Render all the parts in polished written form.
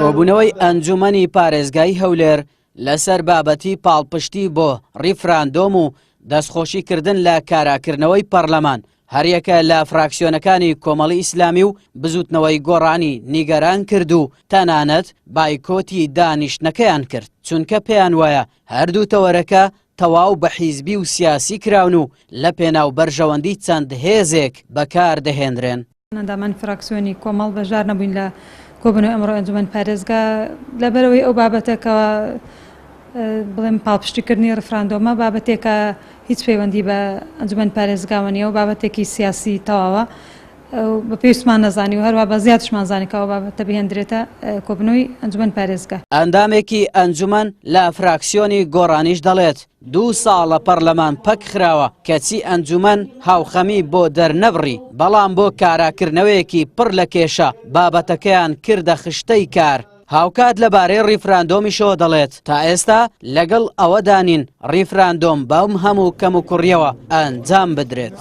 کۆبوونەوەی ئەنجومەنی پارێزگای هەولێر لەسەر بابەتی پاڵپشتی بۆ ڕیفراندۆم و دەستخۆشیکردن لە کاراکردنەوەی پەرلەمان هەریەکە لە فراکسیۆنەکانی کۆمەڵی ئیسلامی و بزوتنەوەی گۆڕانی نیگەران کرد و تەنانەت بایکۆتی دانیشتنەکەیان کرد چونکە پێیان وایە هەردوو تەوەرەکە تەواو بە حیزبی و سیاسی کراون و لە پێناو بەرژەوەندی چەند هێزێک بەکاردەهێنرێن. ئەندامان فراکسیۆنی کۆمەڵ بەژار نەبووین لە کۆبوونەوەی ئەمڕۆ ئەنجومەن پارێزگا لەبەرەوەی ئەو بابەتەکەوە بڵێم پاڵپشتیکردنی ڕفراندۆمە بابەتێکە هیچ پەیوەندی بە ئەنجومەن پارێزگاوە نیە و بابەتێکی سیاسی تەواوە بە پێویستمان نەزانی و هەروە بە زیاترشمان زانێکەوە بابەتە بهێنرێتە کۆبوونەوەی ئەنجومەن پارێزگا. ئەندامێکی ئەنجومەن لە فراکسیۆنی گۆڕانیش دەڵێت 2 ساڵە پەرلەمان پەک خراوە کەچی ئەنجومەن هاوخەمی بۆ دەرنەبڕی بەڵام بۆ کاراکردنەوەیەکی پڕ لە کێشە بابەتەکەیان کردە خشتەی کار. هاوکات لەبارەی ڕیفراندۆمیشەوە دەڵێت تا ئێستا لەگەڵ ئەوەدانین ڕیفراندۆم بەم هەموو کەم و کوڕیەوە ئەنجام بدرێت.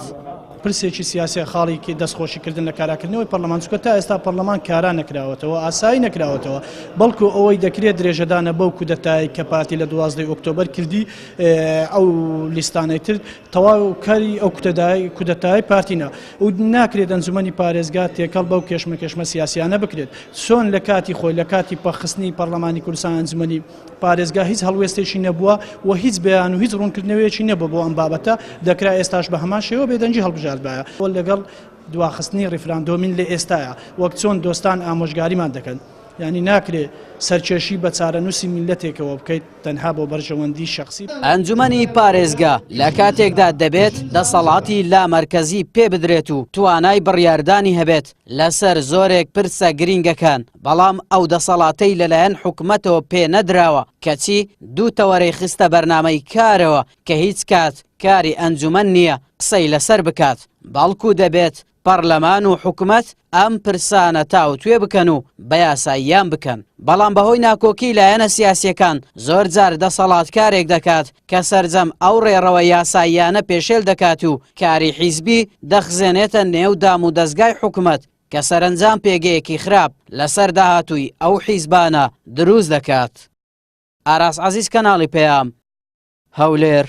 پرسێکی سیاسی خاڵێکی دەستخۆشیکردن لە کاراکردنەوەی پەرلەمان چونکە تا ئێستا پەرلەمان کارا نەکراوەتەوە ئاسایی نەکراوەتەوە بەڵکو ئەوەی دەکرێت درێژەدانە بەو کودەتای کە پارتی لە 12 ئۆکتۆبەر کردی ئەو لیستانەی تر تەواو کاری ئەو کودەتای پارتینە و ناکرێت ئەنجومەنی پارێزگا تێکەڵ بەو کێشمە سیاسیانە بکرێت چۆن لە کاتی خۆی لە کاتی پەخستنی پەرلەمانی کوردستان ئەنجومەنی پارێزگا هیچ هەڵوێستێکی نەبووە و هیچ بەیان و هیچ ڕوونکردنەوەیەکی نەبوو بۆ ئەم بابەتە دەکرا ئێستاش بە هەمان شێوە بێدەنجی هەڵبژاردبایە لەگەڵ دواخستنی ڕیفراندۆمین لە ئێستاە وەک چۆن دۆستان ئامۆژگاریمان دەکەن یعنی ناکرێت سەرکێشی بە چارەنووسی میلەتێکەوە بکەیت تەنها بۆ بەرژەوەندی شخصی. ئەنجومەنی پارێزگا لە کاتێکدا دەبێت دەسەڵاتی لامەرکەزی پێ بدرێت و توانای بڕیاردانی هەبێت لەسەر زۆرێک پرسە گرینگەکان بەڵام ئەو دەسەڵاتەی لەلایەن حکوومەتەوە پێ نەدراوە کەچی 2 تەوەرەی خستە بەرنامەی کارەوە کە هیچ کات کاری ئەنجومەن نییە قسەی لەسەر بکات بەڵکو دەبێت پەرلەمان و حکوومەت ئەم پرسانە تاوتوێ بکەن و بە یاساییان بکەن بەڵام بەهۆی ناکۆکی لایەنە سیاسیەکان زۆر جار دەسەڵاتکارێک دەکات کە سەرجەم ئەو ڕێڕەوە یاساییانە پێشێل دەکات و کاری حیزبی دەخزێنێتە نێو دام و دەستگای حکوومەت کە سەرنجام پێگەیەکی خراپ لەسەر داهاتووی ئەو حیزبانە دروست دەکات. ئاراس عەزیز کەناڵی پێام هەولێر.